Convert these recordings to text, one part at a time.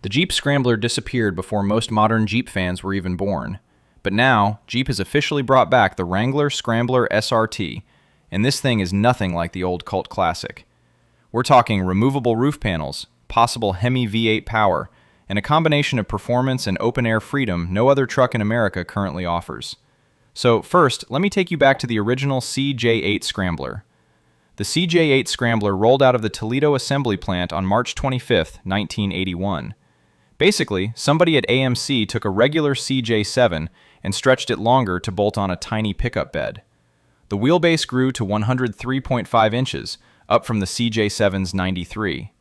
The Jeep Scrambler disappeared before most modern Jeep fans were even born. But now, Jeep has officially brought back the Wrangler Scrambler SRT, and this thing is nothing like the old cult classic. We're talking removable roof panels, possible HEMI V8 power, and a combination of performance and open-air freedom no other truck in America currently offers. So first, let me take you back to the original CJ8 Scrambler. The CJ8 Scrambler rolled out of the Toledo assembly plant on March 25, 1981. Basically, somebody at AMC took a regular CJ7 and stretched it longer to bolt on a tiny pickup bed. The wheelbase grew to 103.5 inches, up from the CJ7's 93.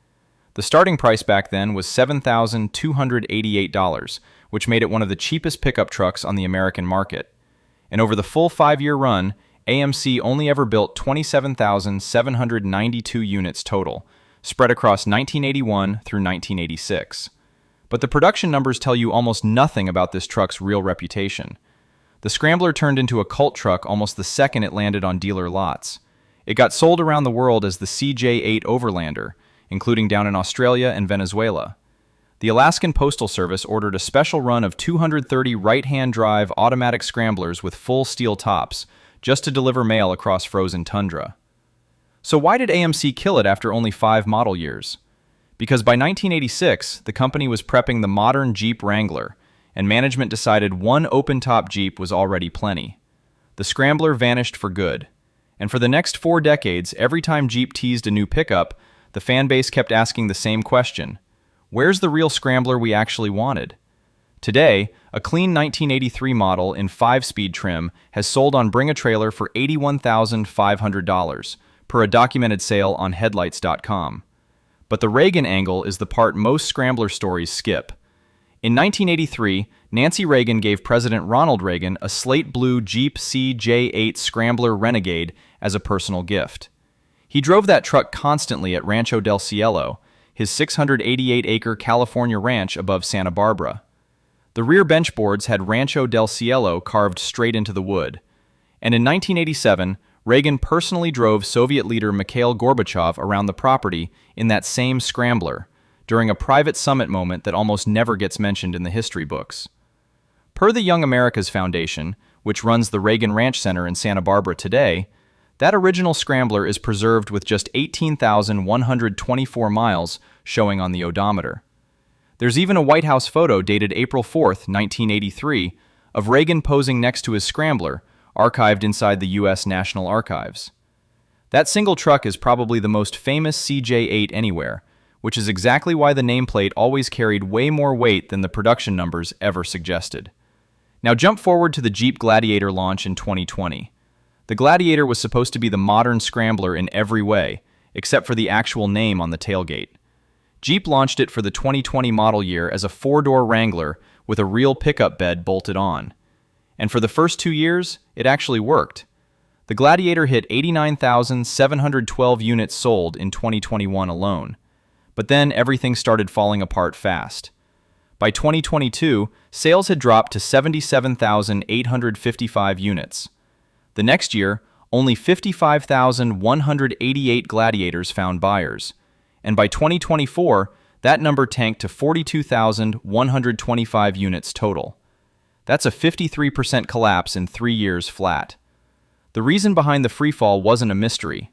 The starting price back then was $7,288, which made it one of the cheapest pickup trucks on the American market. And over the full 5-year run, AMC only ever built 27,792 units total, spread across 1981 through 1986. But the production numbers tell you almost nothing about this truck's real reputation. The Scrambler turned into a cult truck almost the second it landed on dealer lots. It got sold around the world as the CJ8 Overlander, including down in Australia and Venezuela. The Alaskan Postal Service ordered a special run of 230 right-hand drive automatic scramblers with full steel tops, just to deliver mail across frozen tundra. So why did AMC kill it after only 5 model years? Because by 1986, the company was prepping the modern Jeep Wrangler, and management decided one open-top Jeep was already plenty. The Scrambler vanished for good. And for the next 4 decades, every time Jeep teased a new pickup, the fan base kept asking the same question: where's the real Scrambler we actually wanted? Today, a clean 1983 model in 5-speed trim has sold on Bring a Trailer for $81,500, per a documented sale on headlights.com. But the Reagan angle is the part most Scrambler stories skip. In 1983, Nancy Reagan gave President Ronald Reagan a slate blue Jeep CJ8 Scrambler Renegade as a personal gift. He drove that truck constantly at Rancho del Cielo, his 688-acre California ranch above Santa Barbara. The rear benchboards had Rancho del Cielo carved straight into the wood. And in 1987, Reagan personally drove Soviet leader Mikhail Gorbachev around the property in that same Scrambler, during a private summit moment that almost never gets mentioned in the history books. Per the Young America's Foundation, which runs the Reagan Ranch Center in Santa Barbara today, that original Scrambler is preserved with just 18,124 miles showing on the odometer. There's even a White House photo dated April 4, 1983, of Reagan posing next to his Scrambler, archived inside the U.S. National Archives. That single truck is probably the most famous CJ8 anywhere, which is exactly why the nameplate always carried way more weight than the production numbers ever suggested. Now jump forward to the Jeep Gladiator launch in 2020. The Gladiator was supposed to be the modern Scrambler in every way, except for the actual name on the tailgate. Jeep launched it for the 2020 model year as a 4-door Wrangler with a real pickup bed bolted on. And for the first 2 years, it actually worked. The Gladiator hit 89,712 units sold in 2021 alone. But then everything started falling apart fast. By 2022, sales had dropped to 77,855 units. The next year, only 55,188 Gladiators found buyers. And by 2024, that number tanked to 42,125 units total. That's a 53% collapse in 3 years flat. The reason behind the freefall wasn't a mystery.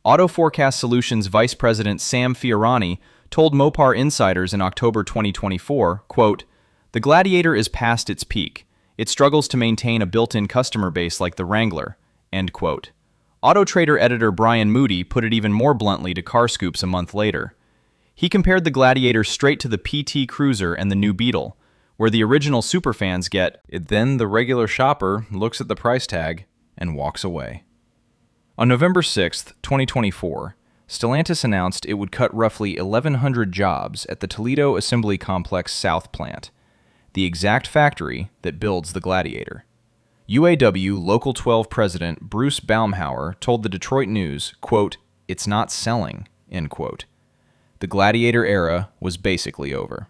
Auto Forecast Solutions Vice President Sam Fiorani told Mopar Insiders in October 2024, quote, "The Gladiator is past its peak. It struggles to maintain a built-in customer base like the Wrangler," end quote. Auto Trader editor Brian Moody put it even more bluntly to CarScoops a month later. He compared the Gladiator straight to the PT Cruiser and the new Beetle, where the original superfans get it, then the regular shopper looks at the price tag and walks away. On November 6, 2024, Stellantis announced it would cut roughly 1,100 jobs at the Toledo Assembly Complex South plant, the exact factory that builds the Gladiator. UAW Local 12 President Bruce Baumhauer told the Detroit News, quote, "It's not selling," end quote. The Gladiator era was basically over.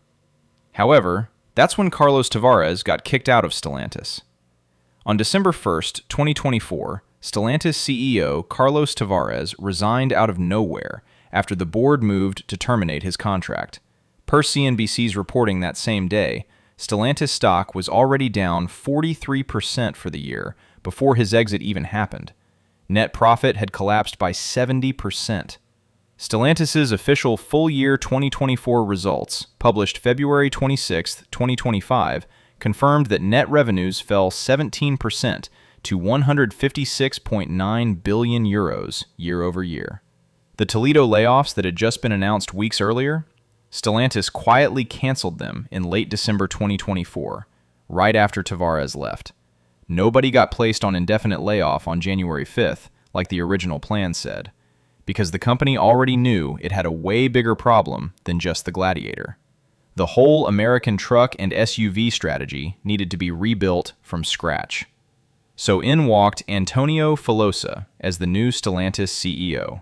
However, that's when Carlos Tavares got kicked out of Stellantis. On December 1, 2024, Stellantis CEO Carlos Tavares resigned out of nowhere after the board moved to terminate his contract. Per CNBC's reporting that same day, Stellantis stock was already down 43% for the year before his exit even happened. Net profit had collapsed by 70%. Stellantis' official full-year 2024 results, published February 26, 2025, confirmed that net revenues fell 17% to 156.9 billion euros year over year. The Toledo layoffs that had just been announced weeks earlier, Stellantis quietly canceled them in late December 2024, right after Tavares left. Nobody got placed on indefinite layoff on January 5th, like the original plan said, because the company already knew it had a way bigger problem than just the Gladiator. The whole American truck and SUV strategy needed to be rebuilt from scratch. So in walked Antonio Filosa as the new Stellantis CEO.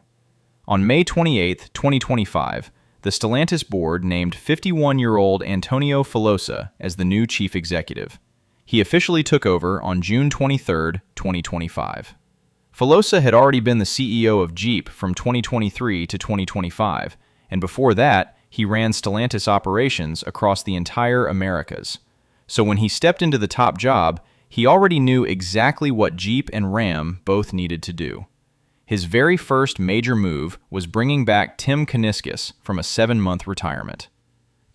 On May 28, 2025, the Stellantis board named 51-year-old Antonio Filosa as the new chief executive. He officially took over on June 23, 2025. Filosa had already been the CEO of Jeep from 2023 to 2025, and before that, he ran Stellantis operations across the entire Americas. So when he stepped into the top job, he already knew exactly what Jeep and Ram both needed to do. His very first major move was bringing back Tim Kuniskis from a 7-month retirement.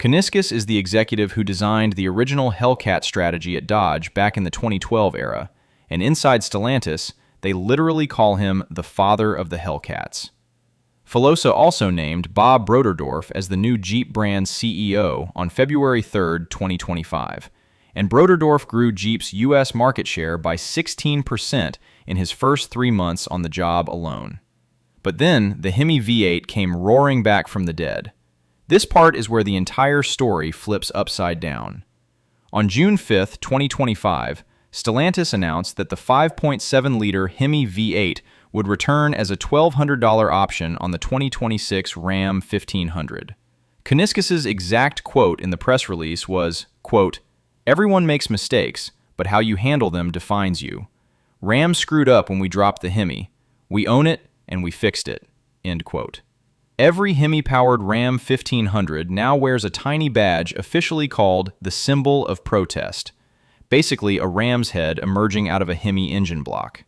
Kuniskis is the executive who designed the original Hellcat strategy at Dodge back in the 2012 era, and inside Stellantis, they literally call him the father of the Hellcats. Filosa also named Bob Broderdorf as the new Jeep brand CEO on February 3, 2025, and Broderdorf grew Jeep's U.S. market share by 16% in his first 3 months on the job alone. But then, the HEMI V8 came roaring back from the dead. This part is where the entire story flips upside down. On June 5, 2025, Stellantis announced that the 5.7-liter HEMI V8 would return as a $1,200 option on the 2026 Ram 1500. Kuniskis' exact quote in the press release was, quote, "Everyone makes mistakes, but how you handle them defines you. Ram screwed up when we dropped the HEMI. We own it, and we fixed it." End quote. Every HEMI-powered Ram 1500 now wears a tiny badge officially called the Symbol of Protest, basically a ram's head emerging out of a HEMI engine block.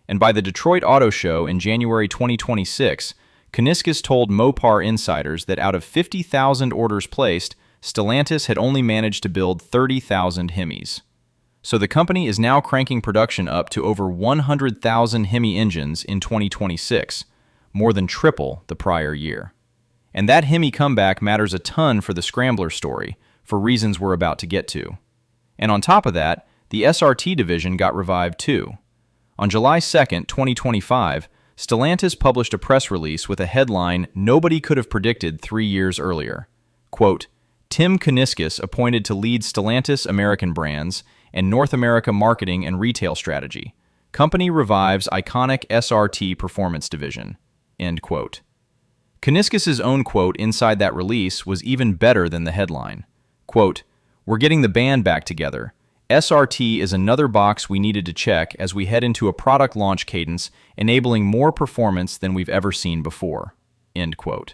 And by the Detroit Auto Show in January 2026, Kuniskis told Mopar insiders that out of 50,000 orders placed, Stellantis had only managed to build 30,000 HEMIs. So the company is now cranking production up to over 100,000 HEMI engines in 2026, more than triple the prior year. And that HEMI comeback matters a ton for the Scrambler story, for reasons we're about to get to. And on top of that, the SRT division got revived too. On July 2, 2025, Stellantis published a press release with a headline nobody could have predicted 3 years earlier. Quote, "Tim Kuniskis appointed to lead Stellantis American brands and North America marketing and retail strategy. Company revives iconic SRT performance division." End quote. Kuniskis' own quote inside that release was even better than the headline. Quote, "We're getting the band back together. SRT is another box we needed to check as we head into a product launch cadence enabling more performance than we've ever seen before." End quote.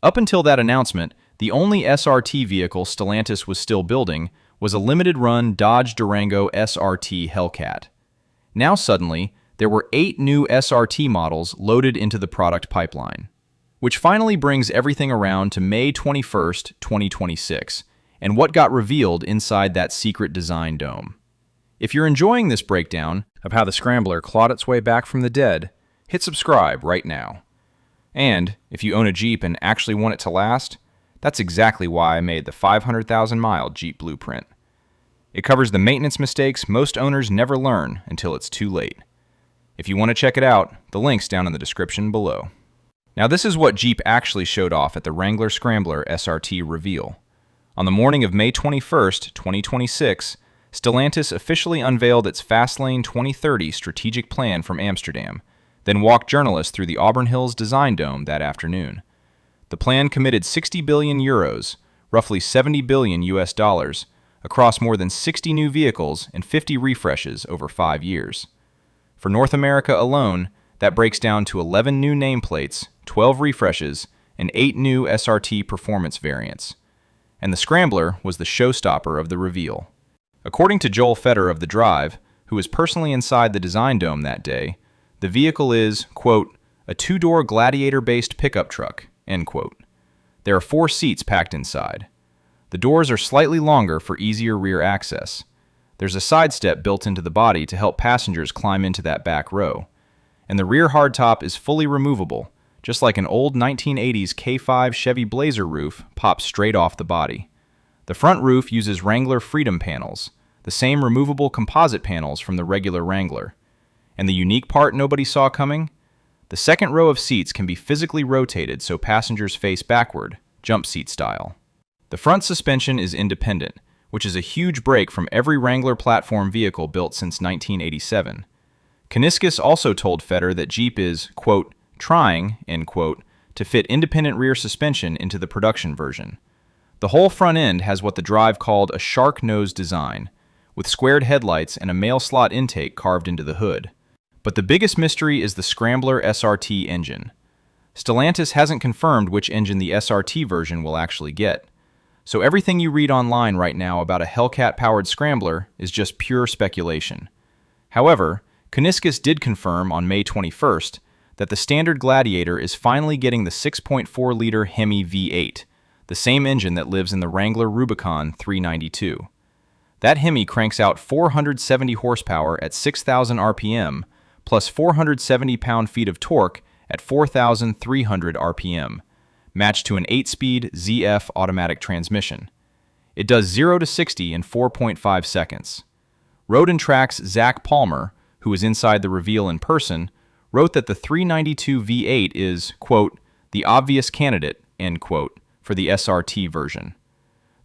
Up until that announcement, the only SRT vehicle Stellantis was still building was a limited-run Dodge Durango SRT Hellcat. Now suddenly, there were 8 new SRT models loaded into the product pipeline, which finally brings everything around to May 21, 2026, and what got revealed inside that secret design dome. If you're enjoying this breakdown of how the Scrambler clawed its way back from the dead, hit subscribe right now. And if you own a Jeep and actually want it to last, that's exactly why I made the 500,000-mile Jeep Blueprint. It covers the maintenance mistakes most owners never learn until it's too late. If you want to check it out, the link's down in the description below. Now this is what Jeep actually showed off at the Wrangler Scrambler SRT reveal. On the morning of May 21, 2026, Stellantis officially unveiled its Fastlane 2030 strategic plan from Amsterdam, then walked journalists through the Auburn Hills Design Dome that afternoon. The plan committed 60 billion euros, roughly 70 billion US dollars, across more than 60 new vehicles and 50 refreshes over 5 years. For North America alone, that breaks down to 11 new nameplates, 12 refreshes, and 8 new SRT performance variants. and the Scrambler was the showstopper of the reveal. According to Joel Feder of The Drive, who was personally inside the design dome that day, the vehicle is, quote, a two-door Gladiator-based pickup truck, end quote. There are 4 seats packed inside. The doors are slightly longer for easier rear access. There's a side step built into the body to help passengers climb into that back row. And the rear hardtop is fully removable, just like an old 1980s K5 Chevy Blazer roof pops straight off the body. The front roof uses Wrangler Freedom panels, the same removable composite panels from the regular Wrangler. And the unique part nobody saw coming? The second row of seats can be physically rotated so passengers face backward, jump seat style. The front suspension is independent, which is a huge break from every Wrangler platform vehicle built since 1987. Kuniskis also told Feder that Jeep is, quote, trying, end quote, to fit independent rear suspension into the production version. The whole front end has what the Drive called a shark nose design, with squared headlights and a mail slot intake carved into the hood. But the biggest mystery is the Scrambler SRT engine. Stellantis hasn't confirmed which engine the SRT version will actually get, so everything you read online right now about a Hellcat-powered Scrambler is just pure speculation. However, Kuniskis did confirm on May 21st that the standard Gladiator is finally getting the 6.4-liter HEMI V8, the same engine that lives in the Wrangler Rubicon 392. That HEMI cranks out 470 horsepower at 6,000 RPM, plus 470 pound-feet of torque at 4,300 RPM, matched to an 8-speed ZF automatic transmission. It does 0 to 60 in 4.5 seconds. Road & Track's Zach Palmer, who was inside the reveal in person, wrote that the 392 V8 is, quote, the obvious candidate, end quote, for the SRT version.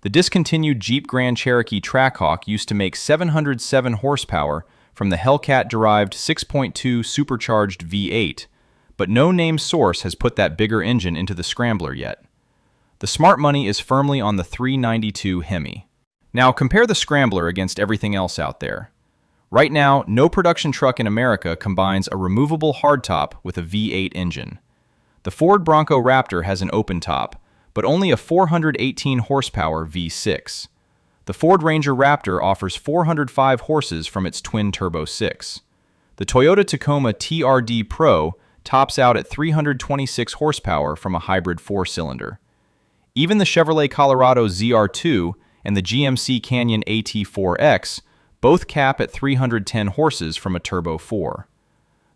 The discontinued Jeep Grand Cherokee Trackhawk used to make 707 horsepower from the Hellcat-derived 6.2 supercharged V8, but no named source has put that bigger engine into the Scrambler yet. The smart money is firmly on the 392 HEMI. Now compare the Scrambler against everything else out there. Right now, no production truck in America combines a removable hardtop with a V8 engine. The Ford Bronco Raptor has an open top, but only a 418 horsepower V6. The Ford Ranger Raptor offers 405 horses from its twin-turbo 6. The Toyota Tacoma TRD Pro tops out at 326 horsepower from a hybrid 4-cylinder. Even the Chevrolet Colorado ZR2 and the GMC Canyon AT4X both cap at 310 horses from a Turbo 4.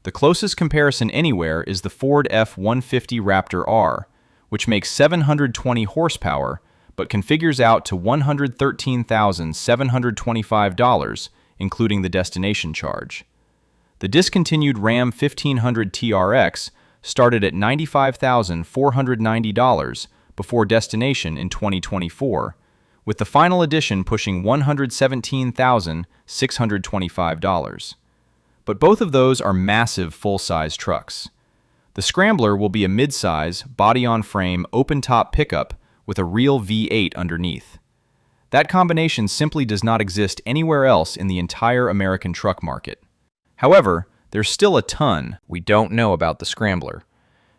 The closest comparison anywhere is the Ford F-150 Raptor R, which makes 720 horsepower but configures out to $113,725, including the destination charge. The discontinued Ram 1500 TRX started at $95,490 before destination in 2024, with the final edition pushing $117,625. But both of those are massive full-size trucks. The Scrambler will be a midsize, body-on-frame, open-top pickup with a real V8 underneath. That combination simply does not exist anywhere else in the entire American truck market. However, there's still a ton we don't know about the Scrambler.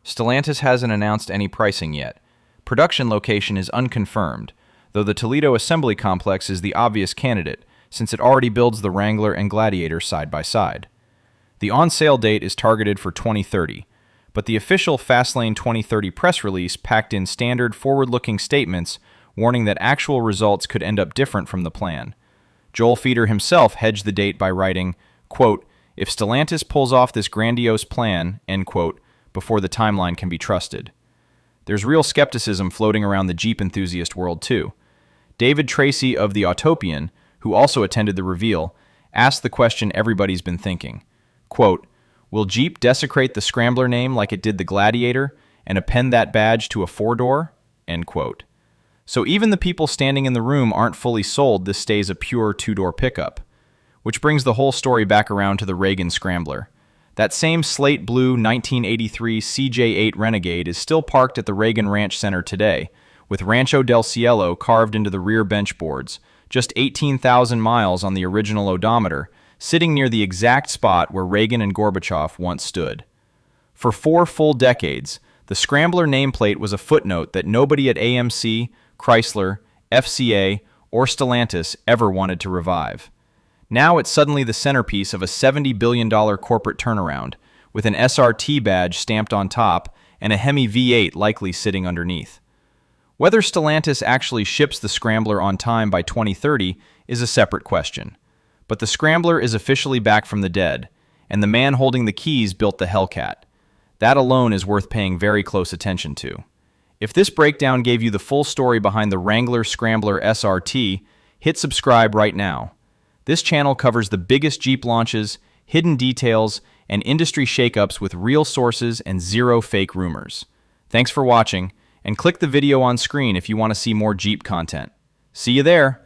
Stellantis hasn't announced any pricing yet. Production location is unconfirmed, though the Toledo Assembly Complex is the obvious candidate, since it already builds the Wrangler and Gladiator side by side. The on-sale date is targeted for 2030, but the official Fastlane 2030 press release packed in standard forward-looking statements warning that actual results could end up different from the plan. Joel Feder himself hedged the date by writing, quote, if Stellantis pulls off this grandiose plan, end quote, before the timeline can be trusted. There's real skepticism floating around the Jeep enthusiast world too. David Tracy of The Autopian, who also attended the reveal, asked the question everybody's been thinking. Quote, will Jeep desecrate the Scrambler name like it did the Gladiator and append that badge to a 4-door? End quote. So even the people standing in the room aren't fully sold this stays a pure 2-door pickup. Which brings the whole story back around to the Reagan Scrambler. That same slate blue 1983 CJ8 Renegade is still parked at the Reagan Ranch Center today, with Rancho del Cielo carved into the rear bench boards, just 18,000 miles on the original odometer, sitting near the exact spot where Reagan and Gorbachev once stood. For 4 full decades, the Scrambler nameplate was a footnote that nobody at AMC, Chrysler, FCA, or Stellantis ever wanted to revive. Now it's suddenly the centerpiece of a $70 billion corporate turnaround, with an SRT badge stamped on top and a HEMI V8 likely sitting underneath. Whether Stellantis actually ships the Scrambler on time by 2030 is a separate question. But the Scrambler is officially back from the dead, and the man holding the keys built the Hellcat. That alone is worth paying very close attention to. If this breakdown gave you the full story behind the Wrangler Scrambler SRT, hit subscribe right now. This channel covers the biggest Jeep launches, hidden details, and industry shakeups with real sources and zero fake rumors. Thanks for watching, and click the video on screen if you want to see more Jeep content. See you there!